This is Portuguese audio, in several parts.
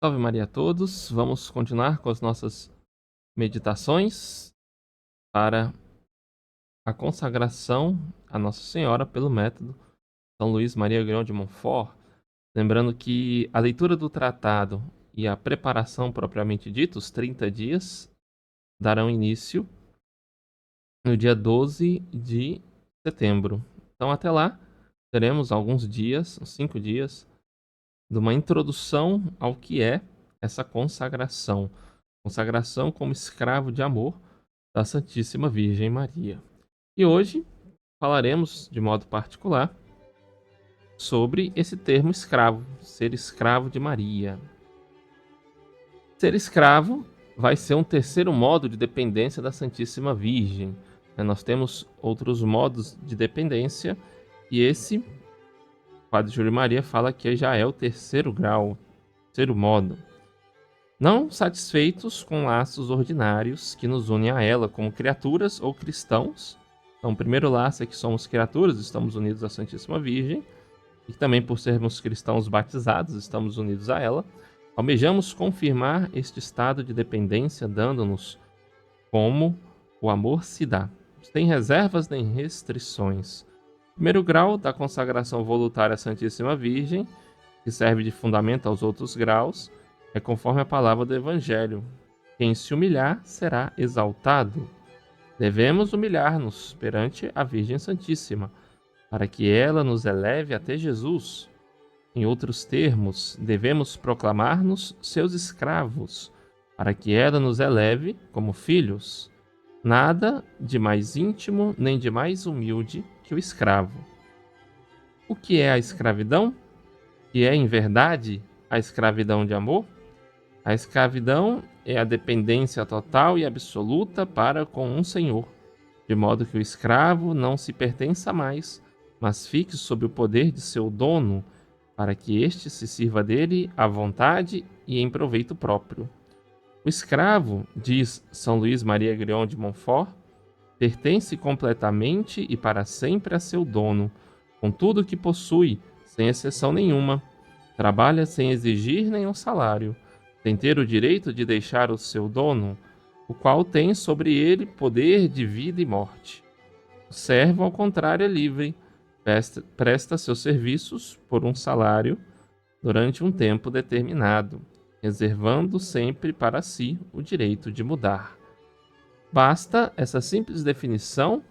Salve Maria a todos. Vamos continuar com as nossas meditações para a consagração a Nossa Senhora pelo método São Luís Maria Grão de Montfort. Lembrando que a leitura do tratado e a preparação propriamente dita, os 30 dias, darão início no dia 12 de setembro. Então, até lá, teremos alguns dias, uns 5 dias, de uma introdução ao que é essa consagração. Consagração como escravo de amor da Santíssima Virgem Maria. E hoje falaremos de modo particular sobre esse termo escravo, ser escravo de Maria. Ser escravo vai ser um terceiro modo de dependência da Santíssima Virgem. Nós temos outros modos de dependência e esse, o Padre Júlio Maria fala que já é o terceiro grau, terceiro modo. Não satisfeitos com laços ordinários que nos unem a ela como criaturas ou cristãos. Então, o primeiro laço é que somos criaturas, estamos unidos à Santíssima Virgem, e também por sermos cristãos batizados, estamos unidos a ela. Almejamos confirmar este estado de dependência, dando-nos como o amor se dá, sem reservas nem restrições. Primeiro grau da consagração voluntária à Santíssima Virgem, que serve de fundamento aos outros graus, é conforme a palavra do Evangelho: quem se humilhar será exaltado. Devemos humilhar-nos perante a Virgem Santíssima, para que ela nos eleve até Jesus. Em outros termos, devemos proclamar-nos seus escravos, para que ela nos eleve como filhos. Nada de mais íntimo nem de mais humilde que o escravo. O que é a escravidão? Que é, em verdade, a escravidão de amor? A escravidão é a dependência total e absoluta para com um senhor, de modo que o escravo não se pertença mais, mas fique sob o poder de seu dono, para que este se sirva dele à vontade e em proveito próprio. O escravo, diz São Luís Maria Grão de Montfort, pertence completamente e para sempre a seu dono, com tudo o que possui, sem exceção nenhuma. Trabalha sem exigir nenhum salário, sem ter o direito de deixar o seu dono, o qual tem sobre ele poder de vida e morte. O servo, ao contrário, é livre, presta seus serviços por um salário durante um tempo determinado, reservando sempre para si o direito de mudar. Basta essa simples definição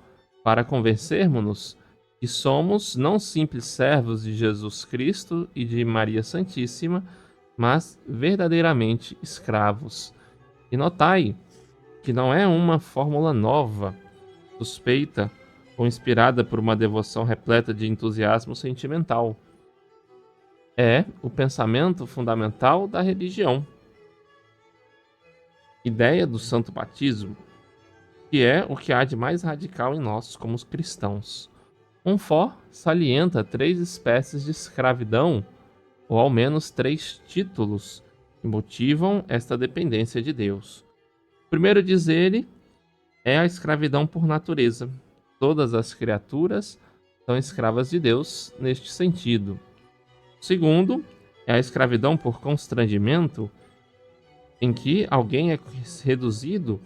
para convencermos-nos que somos não simples servos de Jesus Cristo e de Maria Santíssima, mas verdadeiramente escravos. E notai que não é uma fórmula nova, suspeita ou inspirada por uma devoção repleta de entusiasmo sentimental. É o pensamento fundamental da religião. Ideia do santo batismo, que é o que há de mais radical em nós como os cristãos. Montfort salienta 3 espécies de escravidão, ou ao menos 3 títulos, que motivam esta dependência de Deus. O primeiro, diz ele, é a escravidão por natureza. Todas as criaturas são escravas de Deus neste sentido. O segundo é a escravidão por constrangimento, em que alguém é reduzido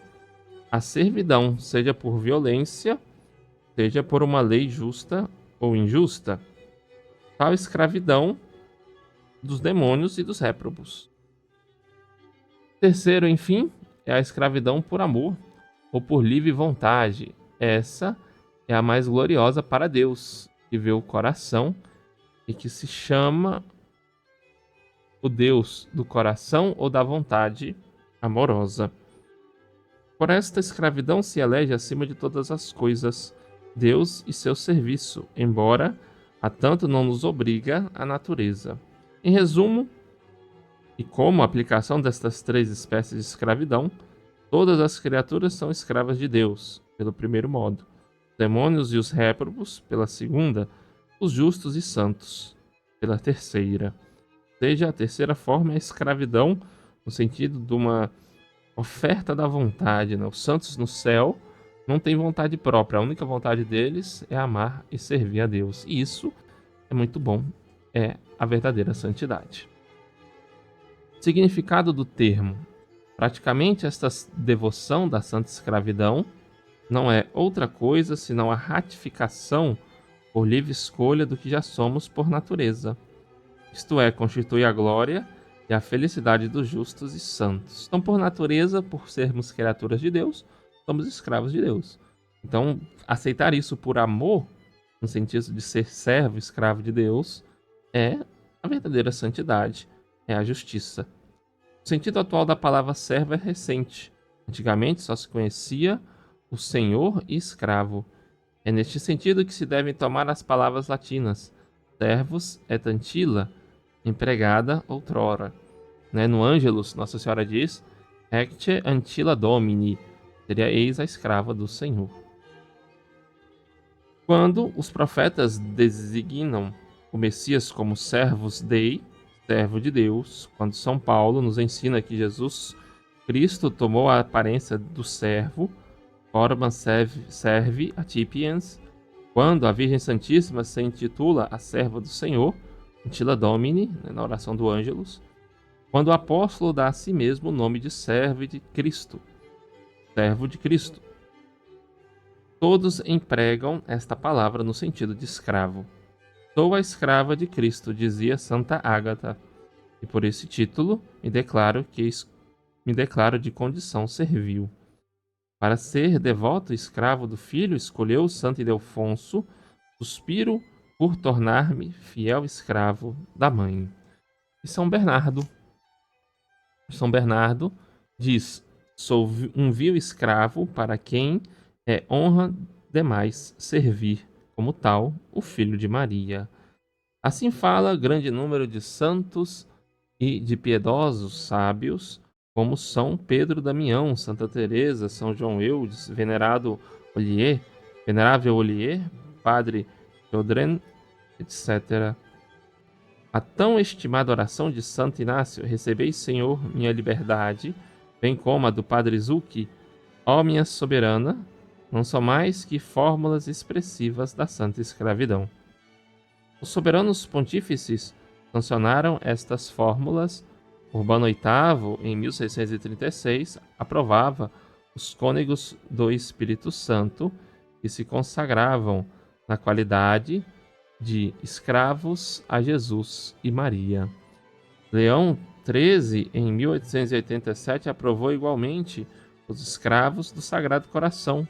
à servidão, seja por violência, seja por uma lei justa ou injusta. Tal escravidão dos demônios e dos réprobos. Terceiro, enfim, é a escravidão por amor ou por livre vontade. Essa é a mais gloriosa para Deus, que vê o coração e que se chama o Deus do coração ou da vontade amorosa. Por esta escravidão se elege acima de todas as coisas Deus e seu serviço, embora a tanto não nos obriga a natureza. Em resumo, e como aplicação destas 3 espécies de escravidão, todas as criaturas são escravas de Deus, pelo primeiro modo, os demônios e os réprobos, pela segunda, os justos e santos, pela terceira. Ou seja, a terceira forma é a escravidão, no sentido de uma oferta da vontade. Os santos no céu não têm vontade própria, a única vontade deles é amar e servir a Deus. E isso é muito bom, é a verdadeira santidade. Significado do termo. Praticamente, esta devoção da santa escravidão não é outra coisa senão a ratificação por livre escolha do que já somos por natureza. Isto é, constitui a glória e a felicidade dos justos e santos. Então, por natureza, por sermos criaturas de Deus, somos escravos de Deus. Então, aceitar isso por amor, no sentido de ser servo, escravo de Deus, é a verdadeira santidade, é a justiça. O sentido atual da palavra servo é recente. Antigamente só se conhecia o senhor e escravo. É neste sentido que se devem tomar as palavras latinas servus et antilla, empregada outrora. No Ângelus, Nossa Senhora diz ecce antilla domini, seria eis a escrava do Senhor. Quando os profetas designam o Messias como servus Dei, servo de Deus, quando São Paulo nos ensina que Jesus Cristo tomou a aparência do servo, forma servi atipiens, quando a Virgem Santíssima se intitula a serva do Senhor, Antilla Domini, na oração do Ângelus, quando o apóstolo dá a si mesmo o nome de servo de Cristo, servo de Cristo. Todos empregam esta palavra no sentido de escravo. Sou a escrava de Cristo, dizia Santa Ágata, e por esse título me declaro de condição servil. Para ser devoto escravo do Filho, escolheu Santo Ildefonso, suspiro por tornar-me fiel escravo da Mãe. E São Bernardo diz, sou um vil escravo para quem é honra demais servir, como tal, o Filho de Maria. Assim fala grande número de santos e de piedosos sábios, como São Pedro Damião, Santa Teresa, São João Eudes, Venerável Ollier, Padre Jodren, etc. A tão estimada oração de Santo Inácio, recebei, Senhor, minha liberdade, bem como a do Padre Zucchi, ó minha soberana, não são mais que fórmulas expressivas da santa escravidão. Os soberanos pontífices sancionaram estas fórmulas. Urbano VIII, em 1636, aprovava os cônegos do Espírito Santo, que se consagravam na qualidade de escravos a Jesus e Maria. Leão XIII, em 1887, aprovou igualmente os escravos do Sagrado Coração,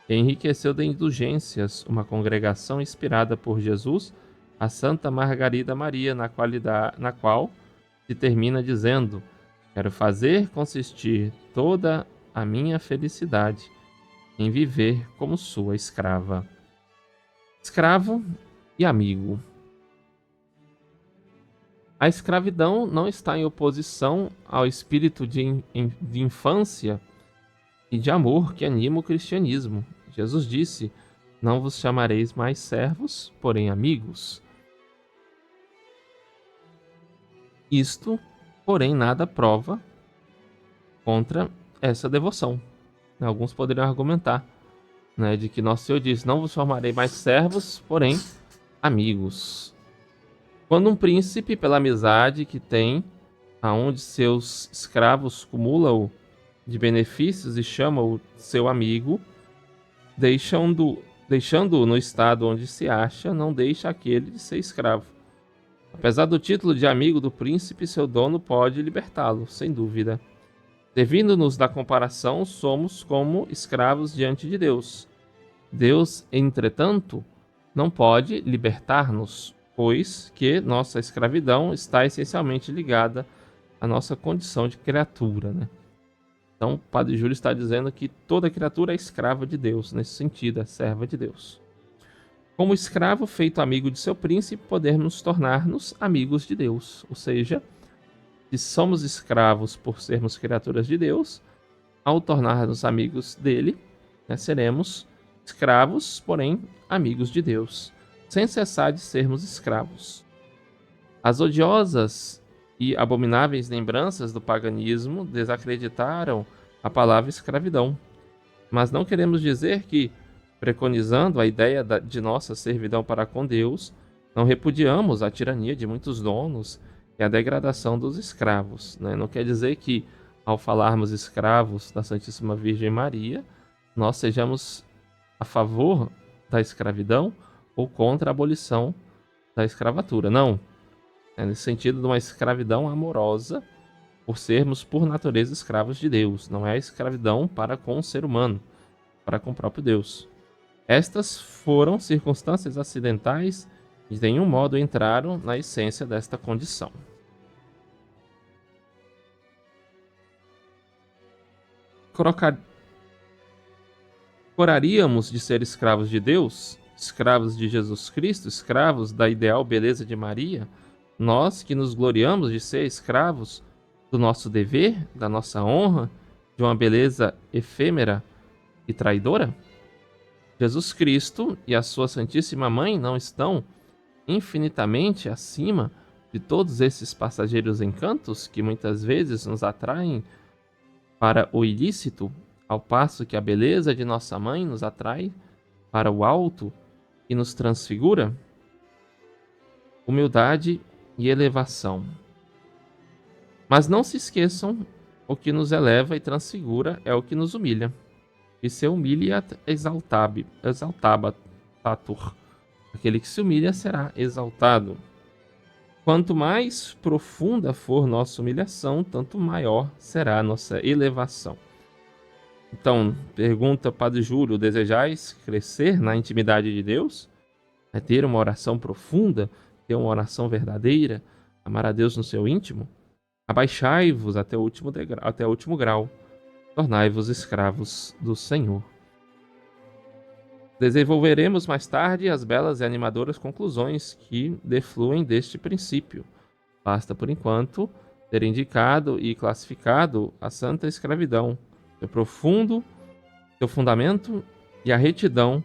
e enriqueceu de indulgências uma congregação inspirada por Jesus, a Santa Margarida Maria, na qual se termina dizendo: quero fazer consistir toda a minha felicidade em viver como sua escrava. Escravo e amigo. A escravidão não está em oposição ao espírito de infância e de amor que anima o cristianismo. Jesus disse: não vos chamareis mais servos, porém amigos. Isto, porém, nada prova contra essa devoção. Alguns poderiam argumentar, de que Nosso Senhor diz: não vos formarei mais servos, porém amigos. Quando um príncipe, pela amizade que tem a um de seus escravos, cumula-o de benefícios e chama-o seu amigo, deixando-o no estado onde se acha, não deixa aquele de ser escravo. Apesar do título de amigo do príncipe, seu dono pode libertá-lo, sem dúvida. Servindo-nos da comparação, somos como escravos diante de Deus. Deus, entretanto, não pode libertar-nos, pois que nossa escravidão está essencialmente ligada à nossa condição de criatura. Então, o Padre Júlio está dizendo que toda criatura é escrava de Deus, nesse sentido, é serva de Deus. Como escravo feito amigo de seu príncipe, podemos tornar-nos amigos de Deus. Ou seja, se somos escravos por sermos criaturas de Deus, ao tornar-nos amigos dele, seremos escravos, porém amigos de Deus, sem cessar de sermos escravos. As odiosas e abomináveis lembranças do paganismo desacreditaram a palavra escravidão. Mas não queremos dizer que, preconizando a ideia de nossa servidão para com Deus, não repudiamos a tirania de muitos donos é a degradação dos escravos, né? Não quer dizer que, ao falarmos escravos da Santíssima Virgem Maria, nós sejamos a favor da escravidão ou contra a abolição da escravatura. Não. É nesse sentido de uma escravidão amorosa, por sermos, por natureza, escravos de Deus. Não é a escravidão para com o ser humano, para com o próprio Deus. Estas foram circunstâncias acidentais e de nenhum modo entraram na essência desta condição. Coraríamos de ser escravos de Deus, escravos de Jesus Cristo, escravos da ideal beleza de Maria, nós que nos gloriamos de ser escravos do nosso dever, da nossa honra, de uma beleza efêmera e traidora? Jesus Cristo e a sua Santíssima Mãe não estão infinitamente acima de todos esses passageiros encantos que muitas vezes nos atraem para o ilícito, ao passo que a beleza de nossa mãe nos atrai para o alto e nos transfigura? Humildade e elevação. Mas não se esqueçam, o que nos eleva e transfigura é o que nos humilha. E se humilha exaltabatur. Aquele que se humilha será exaltado. Quanto mais profunda for nossa humilhação, tanto maior será a nossa elevação. Então, pergunta Padre Júlio: desejais crescer na intimidade de Deus? É ter uma oração profunda, ter uma oração verdadeira, amar a Deus no seu íntimo? Abaixai-vos até o último grau, tornai-vos escravos do Senhor. Desenvolveremos mais tarde as belas e animadoras conclusões que defluem deste princípio. Basta, por enquanto, ter indicado e classificado a santa escravidão, seu fundamento e a retidão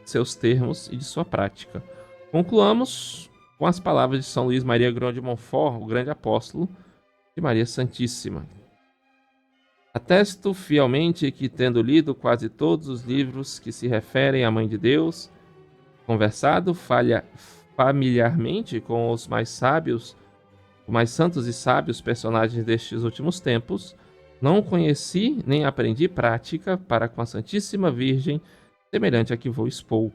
de seus termos e de sua prática. Concluamos com as palavras de São Luís Maria Grão de Montfort, o grande apóstolo de Maria Santíssima. Atesto fielmente que, tendo lido quase todos os livros que se referem à Mãe de Deus, conversado familiarmente com os mais santos e sábios personagens destes últimos tempos, não conheci nem aprendi prática para com a Santíssima Virgem semelhante a que vou expor,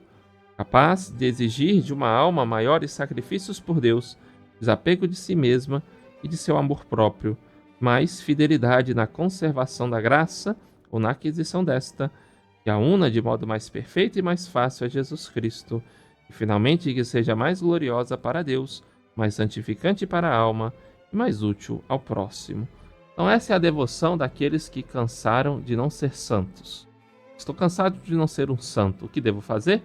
capaz de exigir de uma alma maiores sacrifícios por Deus, desapego de si mesma e de seu amor próprio, mais fidelidade na conservação da graça ou na aquisição desta, que a una de modo mais perfeito e mais fácil a Jesus Cristo, e finalmente que seja mais gloriosa para Deus, mais santificante para a alma e mais útil ao próximo. Então essa é a devoção daqueles que cansaram de não ser santos. Estou cansado de não ser um santo. O que devo fazer?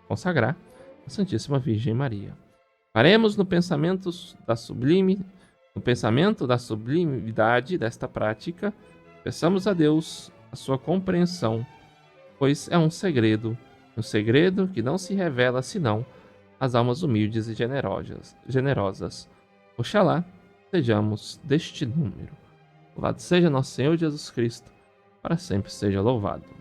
Consagrar a Santíssima Virgem Maria. Faremos no pensamento da sublimidade desta prática, peçamos a Deus a sua compreensão, pois é um segredo que não se revela senão às almas humildes e generosas. Oxalá sejamos deste número. Louvado seja nosso Senhor Jesus Cristo, para sempre seja louvado.